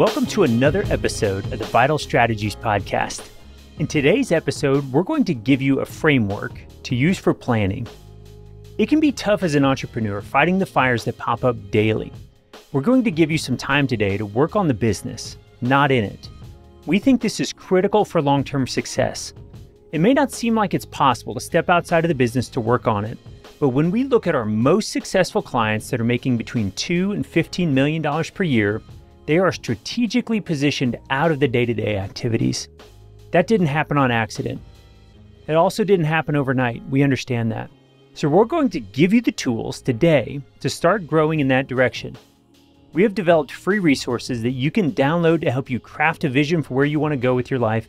Welcome to another episode of the Vital Strategies Podcast. In today's episode, we're going to give you a framework to use for planning. It can be tough as an entrepreneur fighting the fires that pop up daily. We're going to give you some time today to work on the business, not in it. We think this is critical for long-term success. It may not seem like it's possible to step outside of the business to work on it, but when we look at our most successful clients that are making between $2 and $15 million per year, they are strategically positioned out of the day-to-day activities. That didn't happen on accident. It also didn't happen overnight. We understand that. So we're going to give you the tools today to start growing in that direction. We have developed free resources that you can download to help you craft a vision for where you want to go with your life,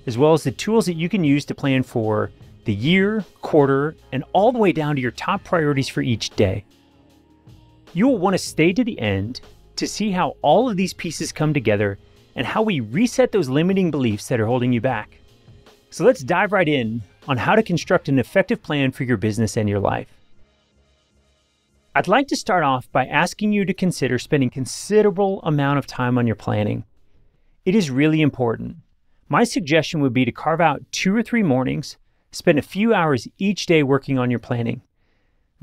as well as the tools that you can use to plan for the year, quarter, and all the way down to your top priorities for each day. You will want to stay to the end to see how all of these pieces come together and how we reset those limiting beliefs that are holding you back. So let's dive right in on how to construct an effective plan for your business and your life. I'd like to start off by asking you to consider spending considerable amount of time on your planning. It is really important. My suggestion would be to carve out 2 or 3 mornings, spend a few hours each day working on your planning.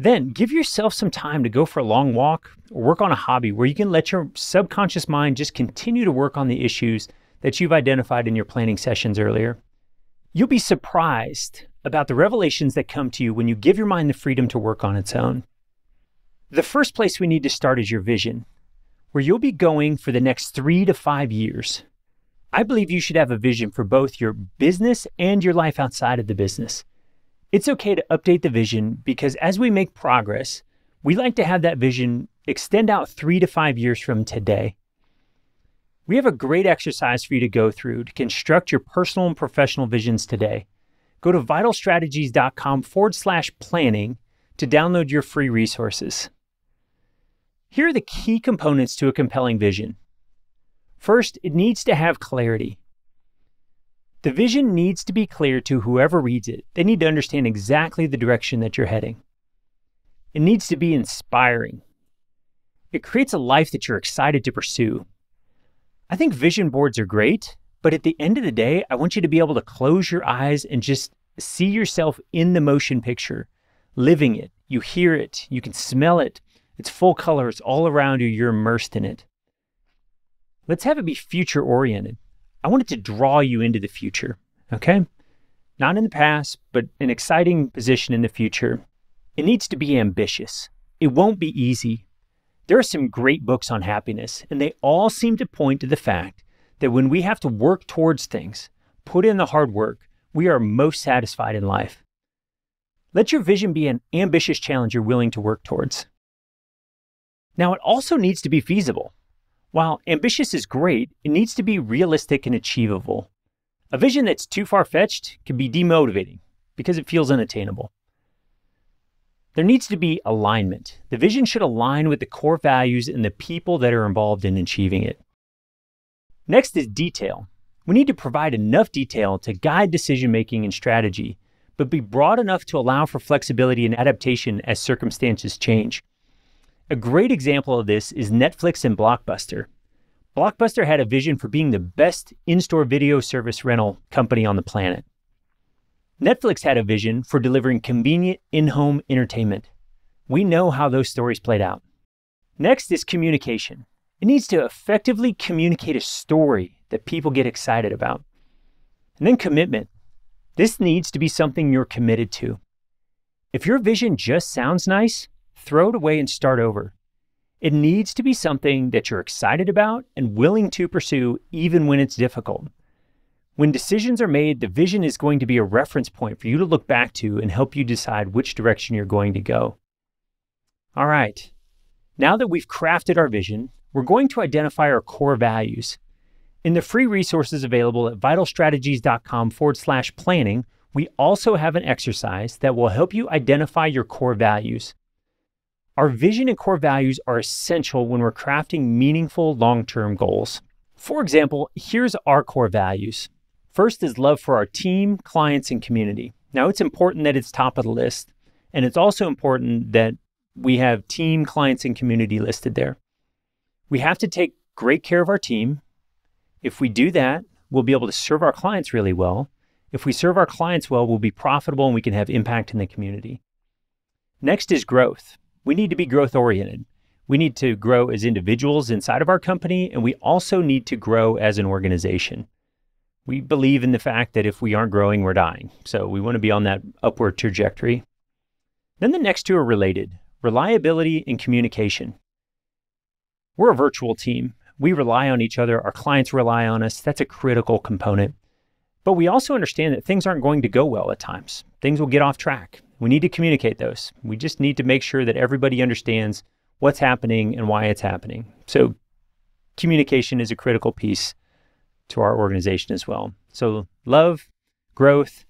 Then give yourself some time to go for a long walk or work on a hobby where you can let your subconscious mind just continue to work on the issues that you've identified in your planning sessions earlier. You'll be surprised about the revelations that come to you when you give your mind the freedom to work on its own. The first place we need to start is your vision, where you'll be going for the next 3 to 5 years. I believe you should have a vision for both your business and your life outside of the business. It's okay to update the vision because as we make progress, we like to have that vision extend out 3 to 5 years from today. We have a great exercise for you to go through to construct your personal and professional visions today. Go to vitalstrategies.com/planning to download your free resources. Here are the key components to a compelling vision. First, it needs to have clarity. The vision needs to be clear to whoever reads it. They need to understand exactly the direction that you're heading. It needs to be inspiring. It creates a life that you're excited to pursue. I think vision boards are great, but at the end of the day, I want you to be able to close your eyes and just see yourself in the motion picture, living it. You hear it, you can smell it. It's full color, it's all around you, you're immersed in it. Let's have it be future-oriented. I want it to draw you into the future, okay? Not in the past, but an exciting position in the future. It needs to be ambitious. It won't be easy. There are some great books on happiness, and they all seem to point to the fact that when we have to work towards things, put in the hard work, we are most satisfied in life. Let your vision be an ambitious challenge you're willing to work towards. Now, it also needs to be feasible. While ambitious is great, it needs to be realistic and achievable. A vision that's too far-fetched can be demotivating because it feels unattainable. There needs to be alignment. The vision should align with the core values and the people that are involved in achieving it. Next is detail. We need to provide enough detail to guide decision-making and strategy, but be broad enough to allow for flexibility and adaptation as circumstances change. A great example of this is Netflix and Blockbuster. Blockbuster had a vision for being the best in-store video service rental company on the planet. Netflix had a vision for delivering convenient in-home entertainment. We know how those stories played out. Next is communication. It needs to effectively communicate a story that people get excited about. And then commitment. This needs to be something you're committed to. If your vision just sounds nice, throw it away and start over. It needs to be something that you're excited about and willing to pursue even when it's difficult. When decisions are made, the vision is going to be a reference point for you to look back to and help you decide which direction you're going to go. All right, now that we've crafted our vision, we're going to identify our core values. In the free resources available at vitalstrategies.com/planning, we also have an exercise that will help you identify your core values. Our vision and core values are essential when we're crafting meaningful long-term goals. For example, here's our core values. First is love for our team, clients, and community. Now, it's important that it's top of the list, and it's also important that we have team, clients, and community listed there. We have to take great care of our team. If we do that, we'll be able to serve our clients really well. If we serve our clients well, we'll be profitable and we can have impact in the community. Next is growth. We need to be growth oriented. We need to grow as individuals inside of our company, and we also need to grow as an organization. We believe in the fact that if we aren't growing, we're dying. So we want to be on that upward trajectory. Then the next two are related: reliability and communication. We're a virtual team. We rely on each other. Our clients rely on us. That's a critical component. But we also understand that things aren't going to go well at times. Things will get off track. We need to communicate those. We just need to make sure that everybody understands what's happening and why it's happening. So communication is a critical piece to our organization as well. So love, growth,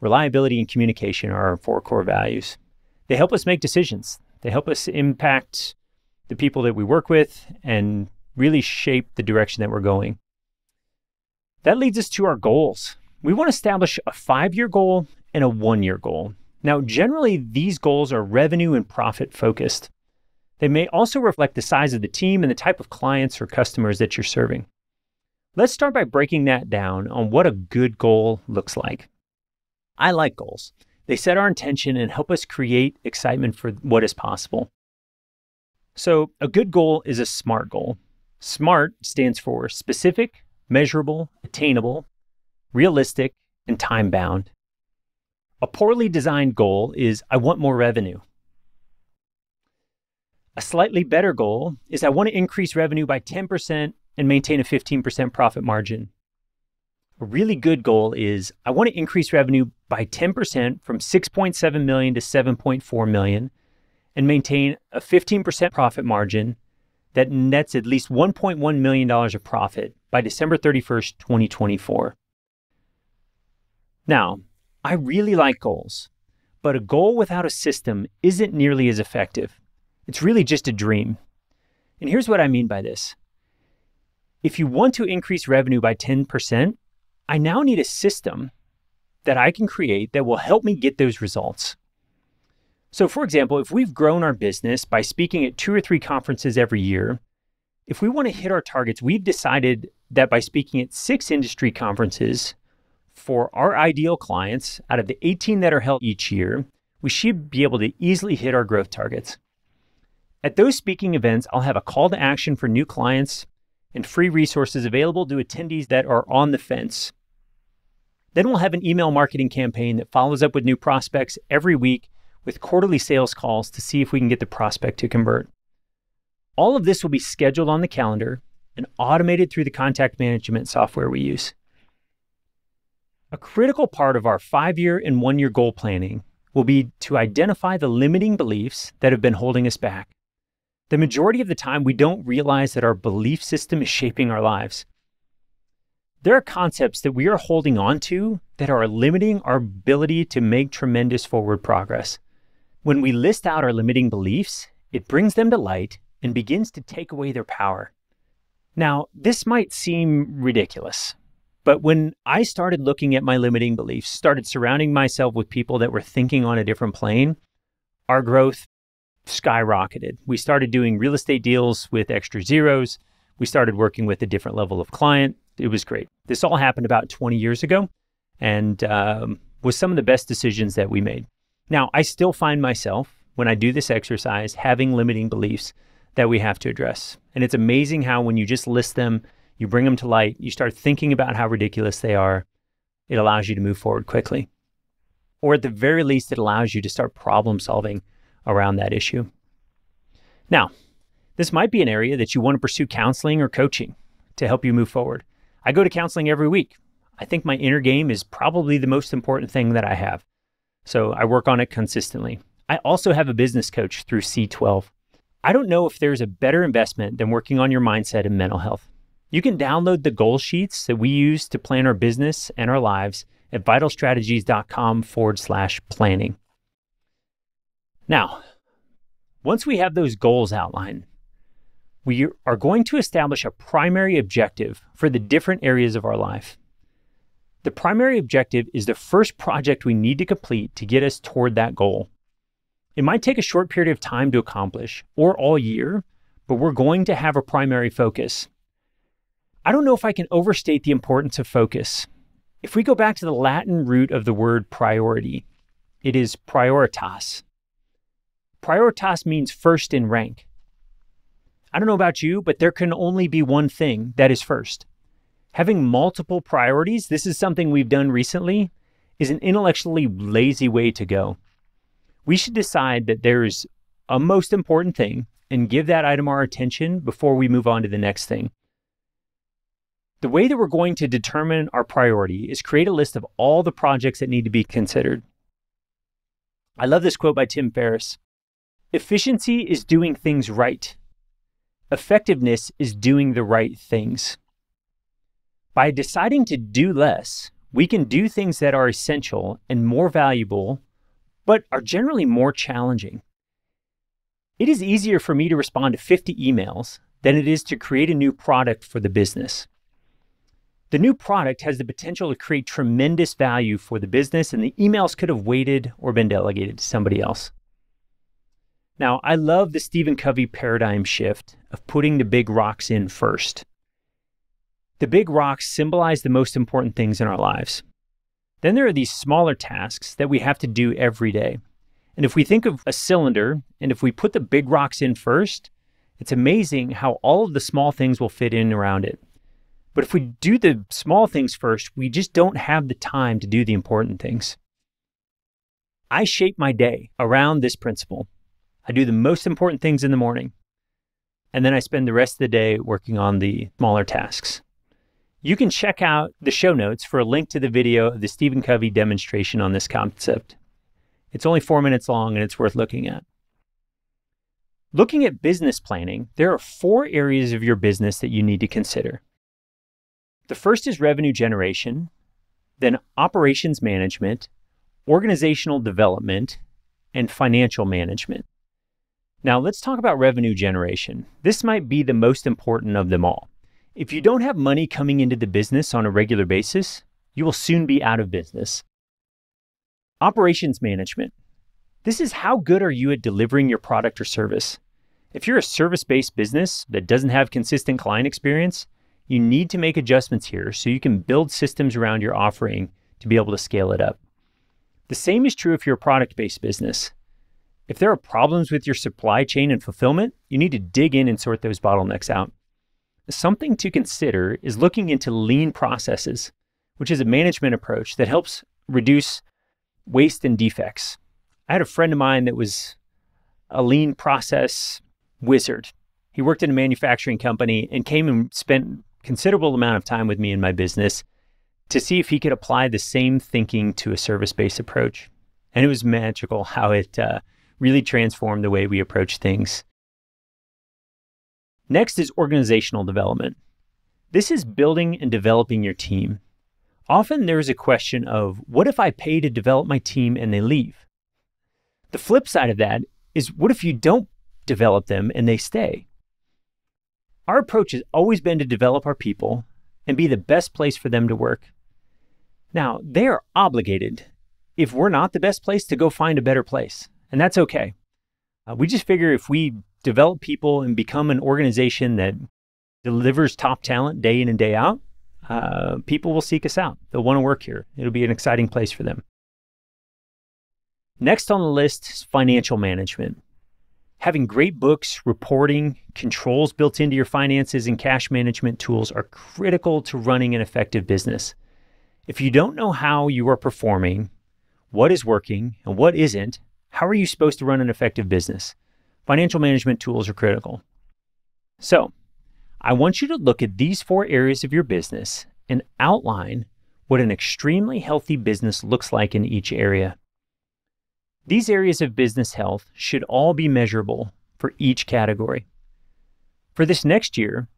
reliability, and communication are our 4 core values. They help us make decisions. They help us impact the people that we work with and really shape the direction that we're going. That leads us to our goals. We want to establish a 5-year goal and a 1-year goal. Now, generally, these goals are revenue and profit focused. They may also reflect the size of the team and the type of clients or customers that you're serving. Let's start by breaking that down on what a good goal looks like. I like goals. They set our intention and help us create excitement for what is possible. So a good goal is a SMART goal. SMART stands for specific, measurable, attainable, realistic, and time-bound. A poorly designed goal is I want more revenue. A slightly better goal is I want to increase revenue by 10% and maintain a 15% profit margin. A really good goal is I want to increase revenue by 10% from 6.7 million to 7.4 million and maintain a 15% profit margin that nets at least $1.1 million of profit by December 31st, 2024. Now, I really like goals, but a goal without a system isn't nearly as effective. It's really just a dream. And here's what I mean by this. If you want to increase revenue by 10%, I now need a system that I can create that will help me get those results. So for example, if we've grown our business by speaking at 2 or 3 conferences every year, if we want to hit our targets, we've decided that by speaking at 6 industry conferences for our ideal clients out of the 18 that are held each year, we should be able to easily hit our growth targets. At those speaking events, I'll have a call to action for new clients and free resources available to attendees that are on the fence. Then we'll have an email marketing campaign that follows up with new prospects every week with quarterly sales calls to see if we can get the prospect to convert. All of this will be scheduled on the calendar and automated through the contact management software we use. A critical part of our 5-year and 1-year goal planning will be to identify the limiting beliefs that have been holding us back. The majority of the time, we don't realize that our belief system is shaping our lives. There are concepts that we are holding on to that are limiting our ability to make tremendous forward progress. When we list out our limiting beliefs, it brings them to light and begins to take away their power. Now, this might seem ridiculous, but when I started looking at my limiting beliefs, started surrounding myself with people that were thinking on a different plane, our growth skyrocketed. We started doing real estate deals with extra zeros. We started working with a different level of client. It was great. This all happened about 20 years ago and was some of the best decisions that we made. Now, I still find myself, when I do this exercise, having limiting beliefs that we have to address. And it's amazing how when you just list them, you bring them to light, you start thinking about how ridiculous they are, it allows you to move forward quickly. Or at the very least, it allows you to start problem solving around that issue. Now, this might be an area that you want to pursue counseling or coaching to help you move forward. I go to counseling every week. I think my inner game is probably the most important thing that I have. So I work on it consistently. I also have a business coach through C12. I don't know if there's a better investment than working on your mindset and mental health. You can download the goal sheets that we use to plan our business and our lives at vitalstrategies.com/planning. Now, once we have those goals outlined, we are going to establish a primary objective for the different areas of our life. The primary objective is the first project we need to complete to get us toward that goal. It might take a short period of time to accomplish, or all year, but we're going to have a primary focus. I don't know if I can overstate the importance of focus. If we go back to the Latin root of the word priority, it is prioritas. Prioritas means first in rank. I don't know about you, but there can only be one thing that is first. Having multiple priorities, this is something we've done recently, is an intellectually lazy way to go. We should decide that there is a most important thing and give that item our attention before we move on to the next thing. The way that we're going to determine our priority is create a list of all the projects that need to be considered. I love this quote by Tim Ferriss. Efficiency is doing things right. Effectiveness is doing the right things. By deciding to do less, we can do things that are essential and more valuable, but are generally more challenging. It is easier for me to respond to 50 emails than it is to create a new product for the business. The new product has the potential to create tremendous value for the business, and the emails could have waited or been delegated to somebody else. Now, I love the Stephen Covey paradigm shift of putting the big rocks in first. The big rocks symbolize the most important things in our lives. Then there are these smaller tasks that we have to do every day. And if we think of a cylinder, and if we put the big rocks in first, it's amazing how all of the small things will fit in around it. But if we do the small things first, we just don't have the time to do the important things. I shape my day around this principle. I do the most important things in the morning, and then I spend the rest of the day working on the smaller tasks. You can check out the show notes for a link to the video of the Stephen Covey demonstration on this concept. It's only 4 minutes long and it's worth looking at. Looking at business planning, there are 4 areas of your business that you need to consider. The first is revenue generation, then operations management, organizational development, and financial management. Now let's talk about revenue generation. This might be the most important of them all. If you don't have money coming into the business on a regular basis, you will soon be out of business. Operations management. This is how good are you at delivering your product or service. If you're a service-based business that doesn't have consistent client experience, you need to make adjustments here so you can build systems around your offering to be able to scale it up. The same is true if you're a product-based business. If there are problems with your supply chain and fulfillment, you need to dig in and sort those bottlenecks out. Something to consider is looking into lean processes, which is a management approach that helps reduce waste and defects. I had a friend of mine that was a lean process wizard. He worked in a manufacturing company and came and spent a considerable amount of time with me in my business to see if he could apply the same thinking to a service-based approach. And it was magical how it really transformed the way we approach things. Next is organizational development. This is building and developing your team. Often there is a question of, what if I pay to develop my team and they leave? The flip side of that is, what if you don't develop them and they stay? Our approach has always been to develop our people and be the best place for them to work. Now, they are obligated, if we're not the best place, to go find a better place. And that's okay. We just figure if we develop people and become an organization that delivers top talent day in and day out, people will seek us out. They'll want to work here. It'll be an exciting place for them. Next on the list is financial management. Having great books, reporting, controls built into your finances, and cash management tools are critical to running an effective business. If you don't know how you are performing, what is working, and what isn't, how are you supposed to run an effective business? Financial management tools are critical. So, I want you to look at these 4 areas of your business and outline what an extremely healthy business looks like in each area. These areas of business health should all be measurable for each category. For this next year,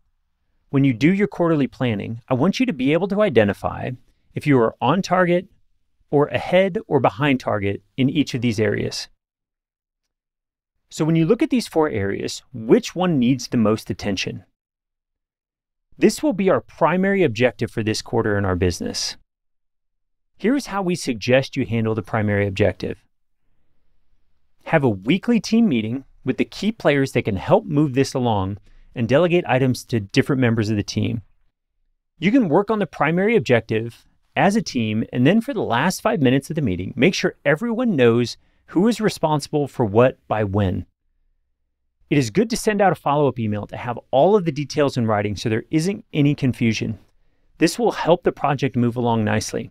when you do your quarterly planning, I want you to be able to identify if you are on target or ahead or behind target in each of these areas. So when you look at these 4 areas, which one needs the most attention? This will be our primary objective for this quarter in our business. Here's how we suggest you handle the primary objective. Have a weekly team meeting with the key players that can help move this along and delegate items to different members of the team. You can work on the primary objective as a team, and then for the last 5 minutes of the meeting, make sure everyone knows who is responsible for what by when. It is good to send out a follow-up email to have all of the details in writing so there isn't any confusion. This will help the project move along nicely.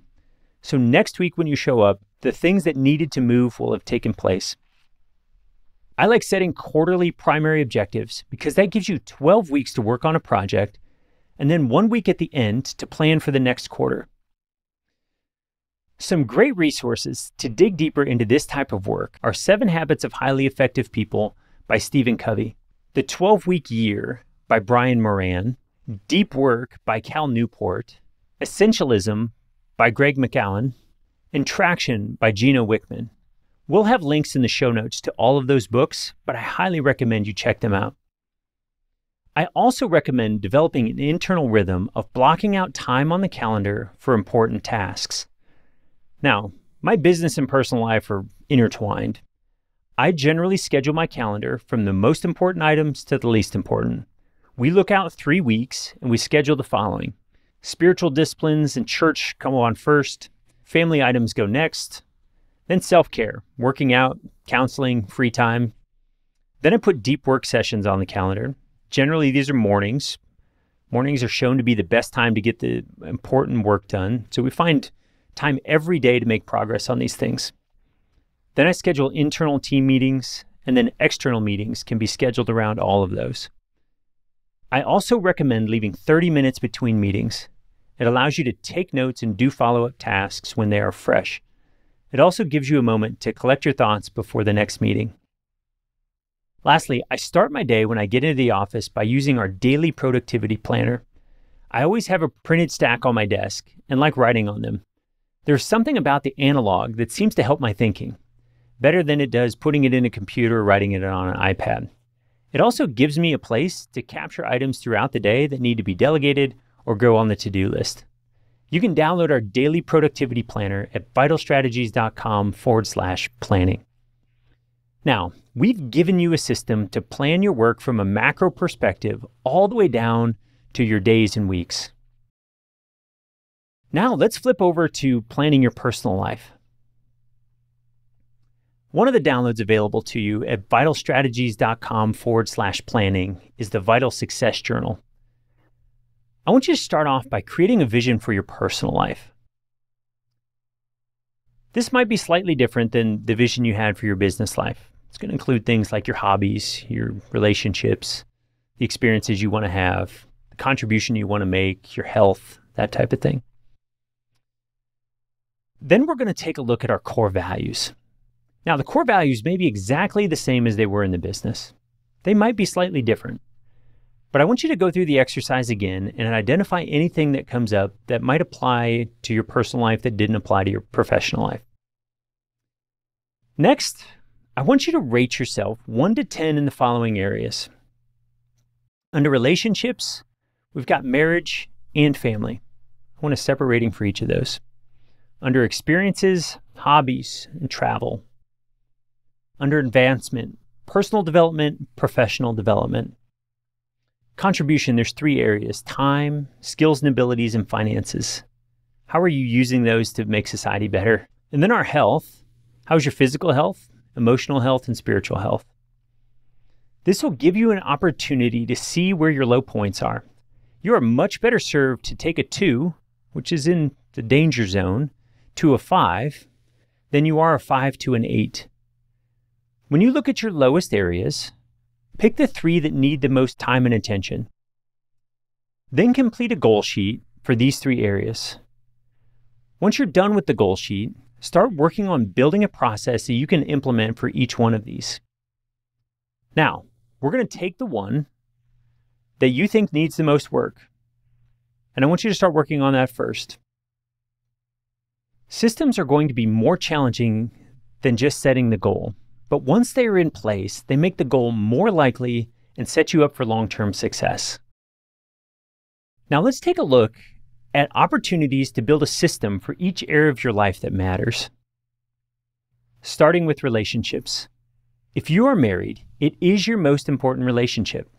So next week when you show up, the things that needed to move will have taken place. I like setting quarterly primary objectives because that gives you 12 weeks to work on a project and then 1 week at the end to plan for the next quarter. Some great resources to dig deeper into this type of work are 7 Habits of Highly Effective People by Stephen Covey, The 12-Week Year by Brian Moran, Deep Work by Cal Newport, Essentialism by Greg McKeown, and Traction by Gino Wickman. We'll have links in the show notes to all of those books, but I highly recommend you check them out. I also recommend developing an internal rhythm of blocking out time on the calendar for important tasks. Now, my business and personal life are intertwined. I generally schedule my calendar from the most important items to the least important. We look out 3 weeks and we schedule the following. Spiritual disciplines and church come on first. Family items go next. Then self-care, working out, counseling, free time. Then I put deep work sessions on the calendar. Generally, these are mornings. Mornings are shown to be the best time to get the important work done. So we find time every day to make progress on these things. Then I schedule internal team meetings, and then external meetings can be scheduled around all of those. I also recommend leaving 30 minutes between meetings. It allows you to take notes and do follow-up tasks when they are fresh. It also gives you a moment to collect your thoughts before the next meeting. Lastly, I start my day when I get into the office by using our daily productivity planner. I always have a printed stack on my desk and like writing on them. There's something about the analog that seems to help my thinking, better than it does putting it in a computer or writing it on an iPad. It also gives me a place to capture items throughout the day that need to be delegated or go on the to-do list. You can download our daily productivity planner at vitalstrategies.com/planning. Now, we've given you a system to plan your work from a macro perspective all the way down to your days and weeks. Now, let's flip over to planning your personal life. One of the downloads available to you at vitalstrategies.com/planning is the Vital Success Journal. I want you to start off by creating a vision for your personal life. This might be slightly different than the vision you had for your business life. It's going to include things like your hobbies, your relationships, the experiences you want to have, the contribution you want to make, your health, that type of thing. Then we're going to take a look at our core values. Now, the core values may be exactly the same as they were in the business. They might be slightly different. But I want you to go through the exercise again and identify anything that comes up that might apply to your personal life that didn't apply to your professional life. Next, I want you to rate yourself 1 to 10 in the following areas. Under relationships, we've got marriage and family. I want a separate rating for each of those. Under experiences, hobbies, and travel. Under advancement, personal development, professional development. Contribution, there's 3 areas: time, skills and abilities, and finances. How are you using those to make society better? And then our health. How's your physical health, emotional health, and spiritual health? This will give you an opportunity to see where your low points are. You are much better served to take a 2, which is in the danger zone, to a 5, than you are a 5 to an 8. When you look at your lowest areas, pick the 3 that need the most time and attention. Then complete a goal sheet for these 3 areas. Once you're done with the goal sheet, start working on building a process that you can implement for each one of these. Now, we're going to take the one that you think needs the most work, and I want you to start working on that first. Systems are going to be more challenging than just setting the goal. But once they are in place, they make the goal more likely and set you up for long-term success. Now let's take a look at opportunities to build a system for each area of your life that matters. Starting with relationships. If you are married, it is your most important relationship.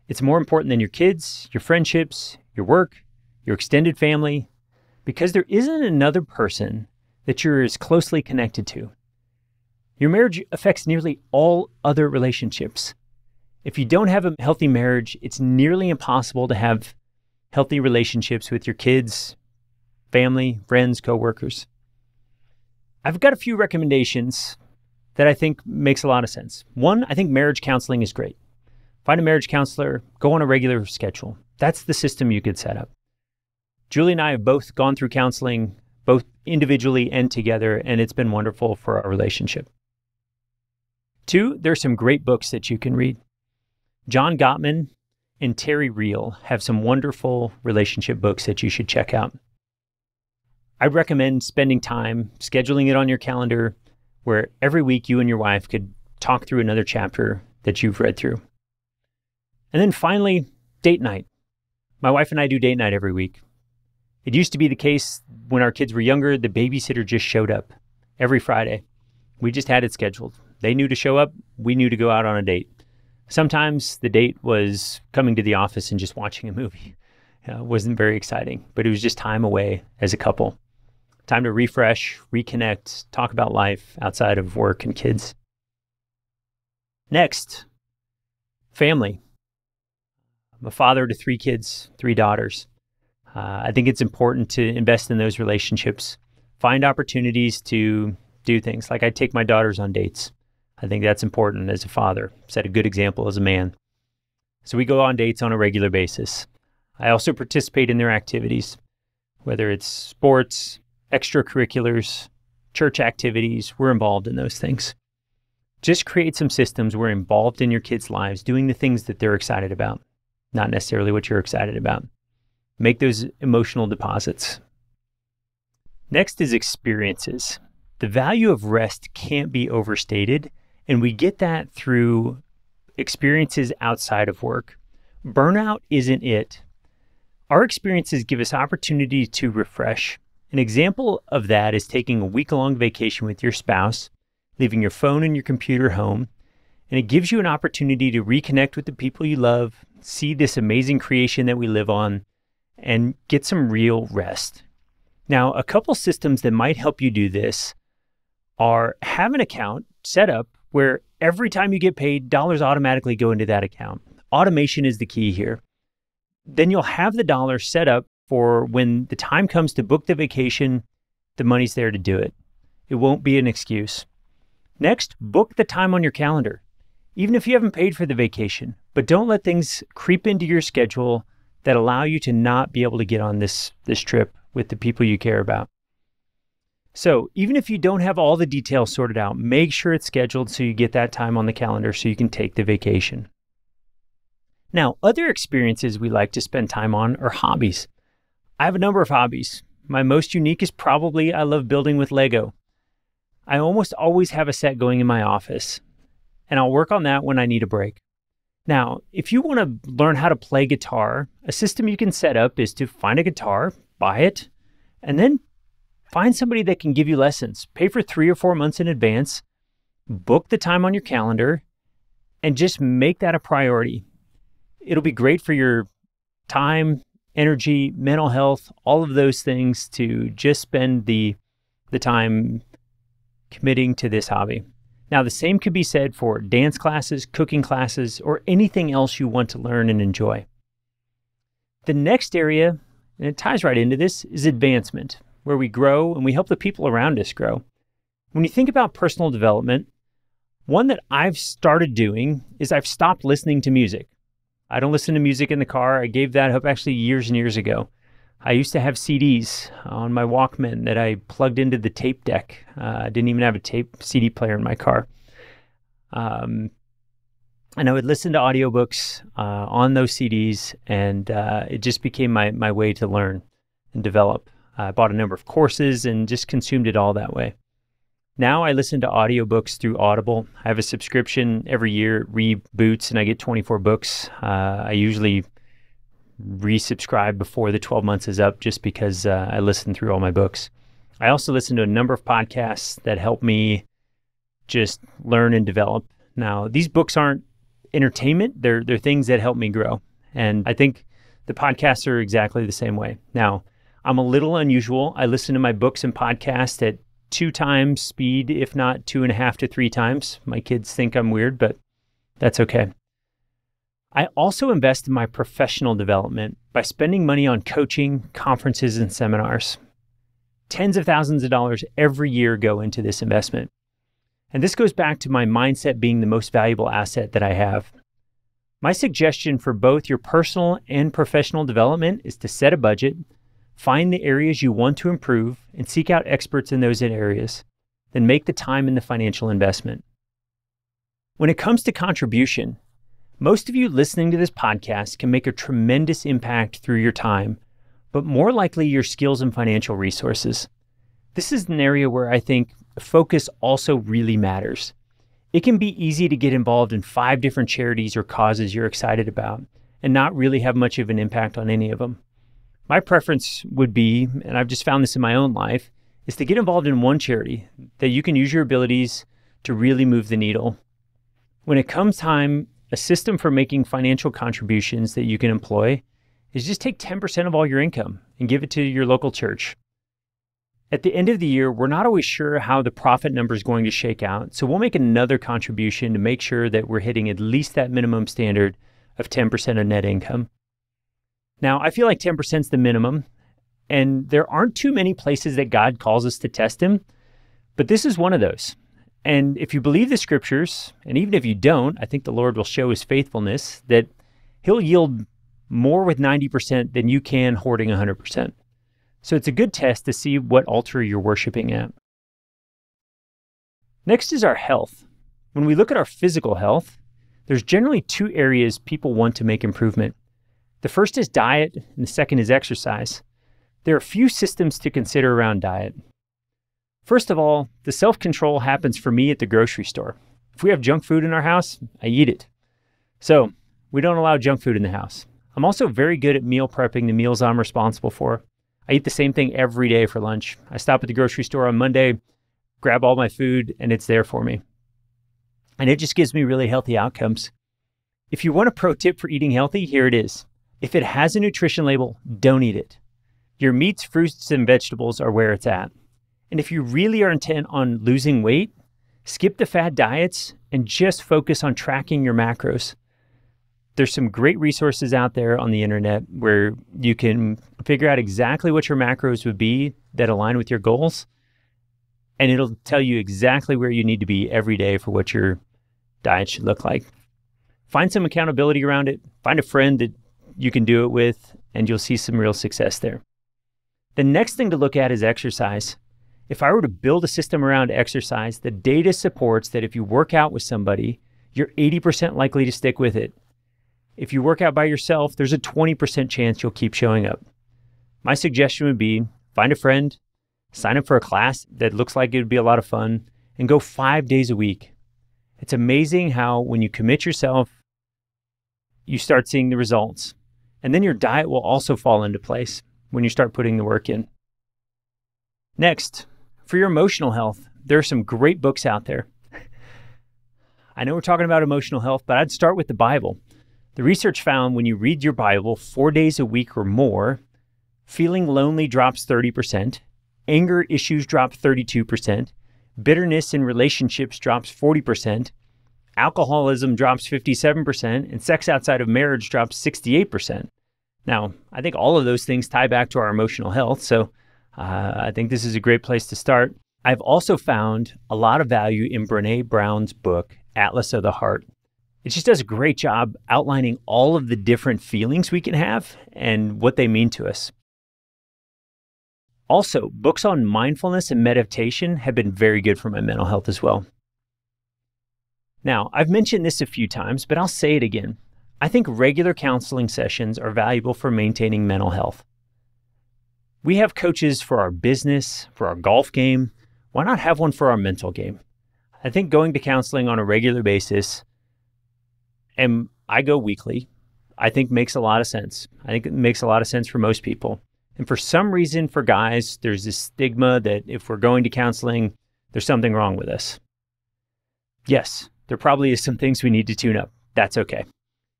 It's more important than your kids, your friendships, your work, your extended family, because there isn't another person that you're as closely connected to. Your marriage affects nearly all other relationships. If you don't have a healthy marriage, it's nearly impossible to have healthy relationships with your kids, family, friends, coworkers. I've got a few recommendations that I think makes a lot of sense. One, I think marriage counseling is great. Find a marriage counselor, go on a regular schedule. That's the system you could set up. Julie and I have both gone through counseling, both individually and together, and it's been wonderful for our relationship. Two, there's some great books that you can read. John Gottman and Terry Real have some wonderful relationship books that you should check out. I recommend spending time, scheduling it on your calendar, where every week you and your wife could talk through another chapter that you've read through. And then finally, date night. My wife and I do date night every week. It used to be the case when our kids were younger, the babysitter just showed up every Friday. We just had it scheduled. They knew to show up. We knew to go out on a date. Sometimes the date was coming to the office and just watching a movie. It wasn't very exciting, but it was just time away as a couple. Time to refresh, reconnect, talk about life outside of work and kids. Next, family. I'm a father to 3 kids, 3 daughters. I think it's important to invest in those relationships. Find opportunities to do things. Like I take my daughters on dates. I think that's important as a father. Set a good example as a man. So we go on dates on a regular basis. I also participate in their activities, whether it's sports, extracurriculars, church activities. We're involved in those things. Just create some systems where you're involved in your kids' lives, doing the things that they're excited about, not necessarily what you're excited about. Make those emotional deposits. Next is experiences. The value of rest can't be overstated, and we get that through experiences outside of work. Burnout isn't it. Our experiences give us opportunity to refresh. An example of that is taking a week-long vacation with your spouse, leaving your phone and your computer home, and it gives you an opportunity to reconnect with the people you love, see this amazing creation that we live on, and get some real rest. Now, a couple systems that might help you do this are have an account set up where every time you get paid, dollars automatically go into that account. Automation is the key here. Then you'll have the dollars set up for when the time comes to book the vacation, the money's there to do it. It won't be an excuse. Next, book the time on your calendar, even if you haven't paid for the vacation, but don't let things creep into your schedule that allow you to not be able to get on this trip with the people you care about. So even if you don't have all the details sorted out, make sure it's scheduled so you get that time on the calendar so you can take the vacation. Now, other experiences we like to spend time on are hobbies. I have a number of hobbies. My most unique is probably I love building with Lego. I almost always have a set going in my office, and I'll work on that when I need a break. Now, if you want to learn how to play guitar, a system you can set up is to find a guitar, buy it, and then find somebody that can give you lessons. Pay for 3 or 4 months in advance, book the time on your calendar, and just make that a priority. It'll be great for your time, energy, mental health, all of those things to just spend the time committing to this hobby. Now, the same could be said for dance classes, cooking classes, or anything else you want to learn and enjoy. The next area, and it ties right into this, is advancement, where we grow and we help the people around us grow. When you think about personal development, one that I've started doing is I've stopped listening to music. I don't listen to music in the car. I gave that up actually years and years ago. I used to have CDs on my Walkman that I plugged into the tape deck. I didn't even have a tape CD player in my car. And I would listen to audiobooks on those CDs, and it just became my way to learn and develop. I bought a number of courses and just consumed it all that way. Now I listen to audiobooks through Audible. I have a subscription every year, it reboots, and I get 24 books. I usually resubscribe before the 12 months is up just because I listen through all my books. I also listen to a number of podcasts that help me just learn and develop. Now, these books aren't entertainment. They're things that help me grow. And I think The podcasts are exactly the same way. Now, I'm a little unusual. I listen to my books and podcasts at 2 times speed, if not 2.5 to 3 times. My kids think I'm weird, but that's okay. I also invest in my professional development by spending money on coaching, conferences, and seminars. Tens of thousands of dollars every year go into this investment. And this goes back to my mindset being the most valuable asset that I have. My suggestion for both your personal and professional development is to set a budget, find the areas you want to improve, and seek out experts in those areas. Then make the time and the financial investment. When it comes to contribution, most of you listening to this podcast can make a tremendous impact through your time, but more likely your skills and financial resources. This is an area where I think focus also really matters. It can be easy to get involved in 5 different charities or causes you're excited about and not really have much of an impact on any of them. My preference would be, and I've just found this in my own life, is to get involved in one charity that you can use your abilities to really move the needle. When it comes time, a system for making financial contributions that you can employ is just take 10% of all your income and give it to your local church. At the end of the year, we're not always sure how the profit number is going to shake out, so we'll make another contribution to make sure that we're hitting at least that minimum standard of 10% of net income. Now, I feel like 10% is the minimum, and there aren't too many places that God calls us to test him, but this is one of those. And if you believe the scriptures, and even if you don't, I think the Lord will show his faithfulness, that he'll yield more with 90% than you can hoarding 100%. So it's a good test to see what altar you're worshiping at. Next is our health. When we look at our physical health, there's generally 2 areas people want to make improvement. The first is diet, and the second is exercise. There are a few systems to consider around diet. First of all, the self-control happens for me at the grocery store. If we have junk food in our house, I eat it. So we don't allow junk food in the house. I'm also very good at meal prepping the meals I'm responsible for. I eat the same thing every day for lunch. I stop at the grocery store on Monday, grab all my food, and it's there for me. And it just gives me really healthy outcomes. If you want a pro tip for eating healthy, here it is. If it has a nutrition label, don't eat it. Your meats, fruits, and vegetables are where it's at. And if you really are intent on losing weight, skip the fad diets and just focus on tracking your macros. There's some great resources out there on the internet where you can figure out exactly what your macros would be that align with your goals. And it'll tell you exactly where you need to be every day for what your diet should look like. Find some accountability around it. Find a friend that you can do it with, and you'll see some real success there. The next thing to look at is exercise. If I were to build a system around exercise, the data supports that if you work out with somebody, you're 80% likely to stick with it. If you work out by yourself, there's a 20% chance you'll keep showing up. My suggestion would be find a friend, sign up for a class that looks like it would be a lot of fun, and go 5 days a week. It's amazing how when you commit yourself, you start seeing the results. And then your diet will also fall into place when you start putting the work in. Next, for your emotional health, there are some great books out there. I know we're talking about emotional health, but I'd start with the Bible. The research found when you read your Bible 4 days a week or more, feeling lonely drops 30%, anger issues drop 32%, bitterness in relationships drops 40%, alcoholism drops 57%, and sex outside of marriage drops 68%. Now, I think all of those things tie back to our emotional health, so I think this is a great place to start. I've also found a lot of value in Brené Brown's book, Atlas of the Heart. It just does a great job outlining all of the different feelings we can have and what they mean to us. Also, books on mindfulness and meditation have been very good for my mental health as well. Now, I've mentioned this a few times, but I'll say it again. I think regular counseling sessions are valuable for maintaining mental health. We have coaches for our business, for our golf game. Why not have one for our mental game? I think going to counseling on a regular basis, and I go weekly, I think makes a lot of sense. I think it makes a lot of sense for most people. And for some reason, for guys, there's this stigma that if we're going to counseling, there's something wrong with us. Yes, there probably is some things we need to tune up. That's okay.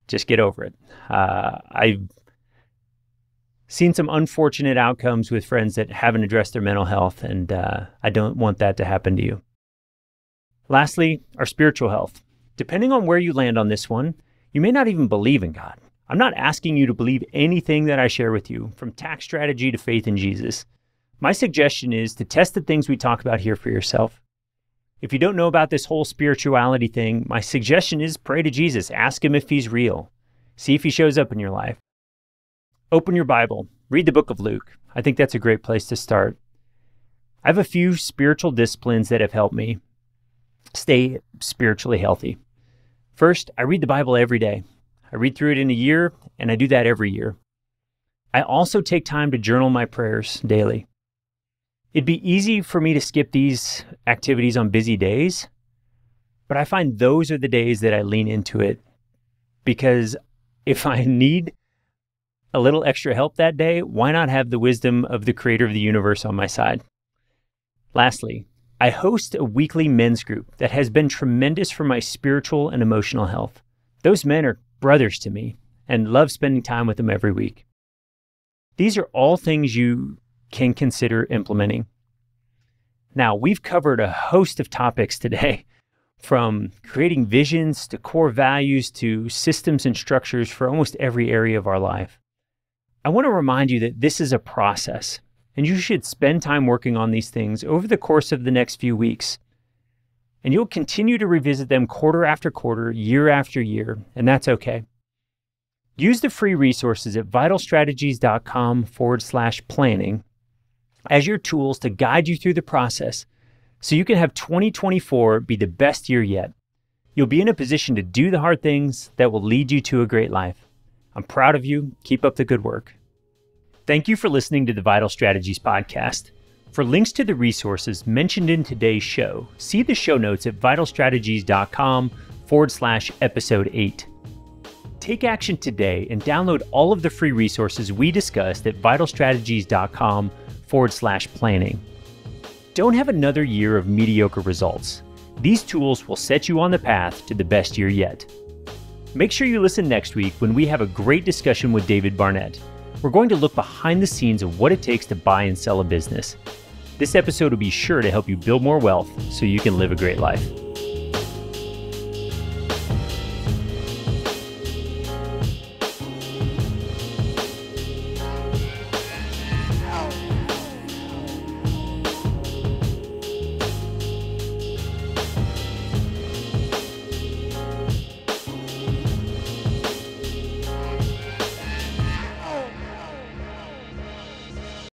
Just get over it. I Seen some unfortunate outcomes with friends that haven't addressed their mental health, and I don't want that to happen to you. Lastly, our spiritual health. Depending on where you land on this one, you may not even believe in God. I'm not asking you to believe anything that I share with you, from tax strategy to faith in Jesus. My suggestion is to test the things we talk about here for yourself. If you don't know about this whole spirituality thing, my suggestion is pray to Jesus. Ask him if he's real. See if he shows up in your life. Open your Bible. Read the book of Luke. I think that's a great place to start. I have a few spiritual disciplines that have helped me stay spiritually healthy. First, I read the Bible every day. I read through it in a year, and I do that every year. I also take time to journal my prayers daily. It'd be easy for me to skip these activities on busy days, but I find those are the days that I lean into it, because if I need a little extra help that day, why not have the wisdom of the creator of the universe on my side? Lastly, I host a weekly men's group that has been tremendous for my spiritual and emotional health. Those men are brothers to me and love spending time with them every week. These are all things you can consider implementing. Now, we've covered a host of topics today, from creating visions to core values to systems and structures for almost every area of our life. I want to remind you that this is a process, and you should spend time working on these things over the course of the next few weeks. And you'll continue to revisit them quarter after quarter, year after year, and that's okay. Use the free resources at vitalstrategies.com/planning as your tools to guide you through the process so you can have 2024 be the best year yet. You'll be in a position to do the hard things that will lead you to a great life. I'm proud of you. Keep up the good work. Thank you for listening to the Vital Strategies podcast. For links to the resources mentioned in today's show, see the show notes at vitalstrategies.com/episode 8. Take action today and download all of the free resources we discussed at vitalstrategies.com/planning. Don't have another year of mediocre results. These tools will set you on the path to the best year yet. Make sure you listen next week when we have a great discussion with David Barnett. We're going to look behind the scenes of what it takes to buy and sell a business. This episode will be sure to help you build more wealth so you can live a great life.